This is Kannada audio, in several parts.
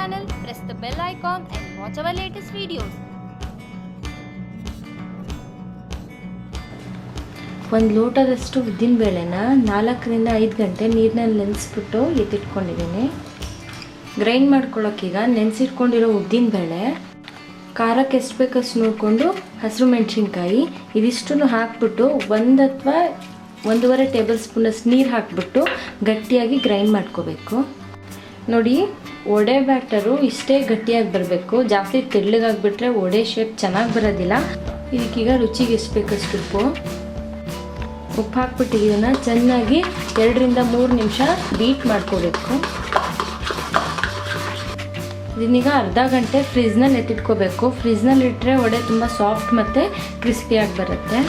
channel, press the bell icon and watch our latest videos. ಒಂದು ಲೋಟದಷ್ಟು ಉದ್ದಿನ ಬೇಳೆನ 4 ರಿಂದ 5 ಗಂಟೆ ನೀರಿನಲ್ಲಿ ನೆನೆಸ್ಬಿಟ್ಟು ಎತ್ತಿಟ್ಕೊಂಡಿದ್ದೀನಿ. ಗ್ರೈಂಡ್ ಮಾಡ್ಕೊಳ್ಳೋಕ್ಕೀಗ ನೆನೆಸಿಟ್ಕೊಂಡಿರೋ ಉದ್ದಿನ ಬೇಳೆ, ಖಾರಕ್ಕೆ ಎಷ್ಟು ಬೇಕಷ್ಟು ನೋಡಿಕೊಂಡು ಹಸಿರು ಮೆಣಸಿನ್ಕಾಯಿ ಇದಿಷ್ಟನ್ನು ಹಾಕ್ಬಿಟ್ಟು 1 ಅಥವಾ 1.5 ಟೇಬಲ್ ಸ್ಪೂನಷ್ಟು ನೀರು ಹಾಕ್ಬಿಟ್ಟು ಗಟ್ಟಿಯಾಗಿ ಗ್ರೈಂಡ್ ಮಾಡ್ಕೋಬೇಕು. ನೋಡಿ, ವಡೆ ಬ್ಯಾಟರು ಇಷ್ಟೇ ಗಟ್ಟಿಯಾಗಿ ಬರಬೇಕು. ಜಾಸ್ತಿ ತೆಳ್ಳಗಾಗಿಬಿಟ್ರೆ ವಡೆ ಶೇಪ್ ಚೆನ್ನಾಗಿ ಬರೋದಿಲ್ಲ. ಇದಕ್ಕೀಗ ರುಚಿಗೆ ಎಷ್ಟು ಬೇಕಷ್ಟು ಉಪ್ಪು ಹಾಕ್ಬಿಟ್ಟು ಇದನ್ನು ಚೆನ್ನಾಗಿ 2 ರಿಂದ 3 ನಿಮಿಷ ಬೀಟ್ ಮಾಡ್ಕೋಬೇಕು. ಇದನ್ನೀಗ ಅರ್ಧ ಗಂಟೆ ಫ್ರಿಜ್ನಲ್ಲಿ ಎತ್ತಿಟ್ಕೋಬೇಕು. ಫ್ರಿಜ್ನಲ್ಲಿ ಇಟ್ಟರೆ ವಡೆ ತುಂಬ ಸಾಫ್ಟ್ ಮತ್ತು ಕ್ರಿಸ್ಪಿಯಾಗಿ ಬರುತ್ತೆ.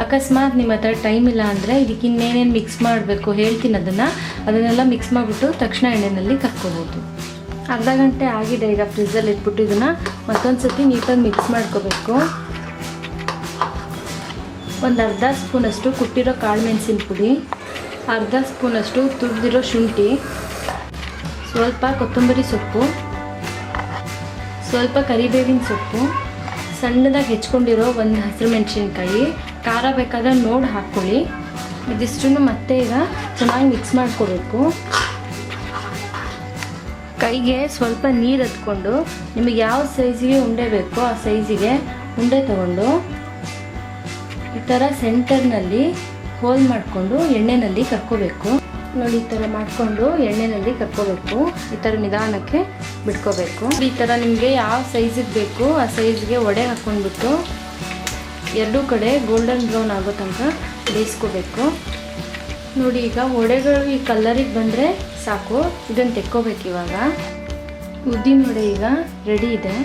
ಅಕಸ್ಮಾತ್ ನಿಮ್ಮ ಹತ್ರ ಟೈಮ್ ಇಲ್ಲ ಅಂದರೆ ಇದಕ್ಕೆ ಇನ್ನೇನೇನು ಮಿಕ್ಸ್ ಮಾಡಬೇಕು ಹೇಳ್ತೀನಿ. ಅದನ್ನೆಲ್ಲ ಮಿಕ್ಸ್ ಮಾಡಿಬಿಟ್ಟು ತಕ್ಷಣ ಎಣ್ಣೆಯಲ್ಲಿ ಕರ್ಕೋಬೋದು. ಅರ್ಧ ಗಂಟೆ ಆಗಿದೆ. ಈಗ ಫ್ರಿಜ್ಜಲ್ಲಿ ಇಟ್ಬಿಟ್ಟು ಇದನ್ನು ಮತ್ತೊಂದು ಸತಿ ನೀಟಾಗಿ ಮಿಕ್ಸ್ ಮಾಡ್ಕೋಬೇಕು. ಒಂದು ಅರ್ಧ ಸ್ಪೂನಷ್ಟು ಕುಟ್ಟಿರೋ ಕಾಳು ಮೆಣಸಿನ ಪುಡಿ, ಅರ್ಧ ಸ್ಪೂನಷ್ಟು ತುರಿದಿರೋ ಶುಂಠಿ, ಸ್ವಲ್ಪ ಕೊತ್ತಂಬರಿ ಸೊಪ್ಪು, ಸ್ವಲ್ಪ ಕರಿಬೇವಿನ ಸೊಪ್ಪು, ಸಣ್ಣದಾಗಿ ಹೆಚ್ಕೊಂಡಿರೋ ಒಂದು ಹಸಿರು ಮೆಣಸಿನ್ಕಾಯಿ, ಖಾರ ಬೇಕಾದ್ರೆ ನೋಡಿ ಹಾಕ್ಕೊಳ್ಳಿ. ಇದಿಷ್ಟನ್ನು ಮತ್ತೆ ಈಗ ಚೆನ್ನಾಗಿ ಮಿಕ್ಸ್ ಮಾಡ್ಕೋಬೇಕು. ಕೈಗೆ ಸ್ವಲ್ಪ ನೀರು ಹತ್ಕೊಂಡು ನಿಮಗೆ ಯಾವ ಸೈಜಿಗೆ ಉಂಡೆ ಬೇಕೋ ಆ ಸೈಜಿಗೆ ಉಂಡೆ ತಗೊಂಡು ಈ ಥರ ಸೆಂಟರ್ನಲ್ಲಿ ಹೋಲ್ ಮಾಡಿಕೊಂಡು ಎಣ್ಣೆಯಲ್ಲಿ ಕರ್ಕೋಬೇಕು. ನೋಡಿ, ಈ ಥರ ಮಾಡಿಕೊಂಡು ಎಣ್ಣೆಯಲ್ಲಿ ಕರ್ಕೋಬೇಕು. ಈ ಥರ ನಿಧಾನಕ್ಕೆ ಬಿಟ್ಕೋಬೇಕು. ಈ ಥರ ನಿಮಗೆ ಯಾವ ಸೈಜಿಗೆ ಬೇಕು ಆ ಸೈಜ್ಗೆ ವಡೆ ಹಾಕ್ಕೊಂಡ್ಬಿಟ್ಟು ಎರಡೂ ಕಡೆ ಗೋಲ್ಡನ್ ಬ್ರೌನ್ ಆಗೋ ತನಕ ಬೇಯಿಸ್ಕೋಬೇಕು. ನೋಡಿ, ಈಗ ವಡೆಗಳು ಈ ಕಲರಿಗೆ ಬಂದರೆ ಸಾಕು. ಇದನ್ನು ತೆಕ್ಕೋಬೇಕು. ಇವಾಗ ಉದ್ದಿನ ವಡೆ ಈಗ ರೆಡಿ ಇದೆ.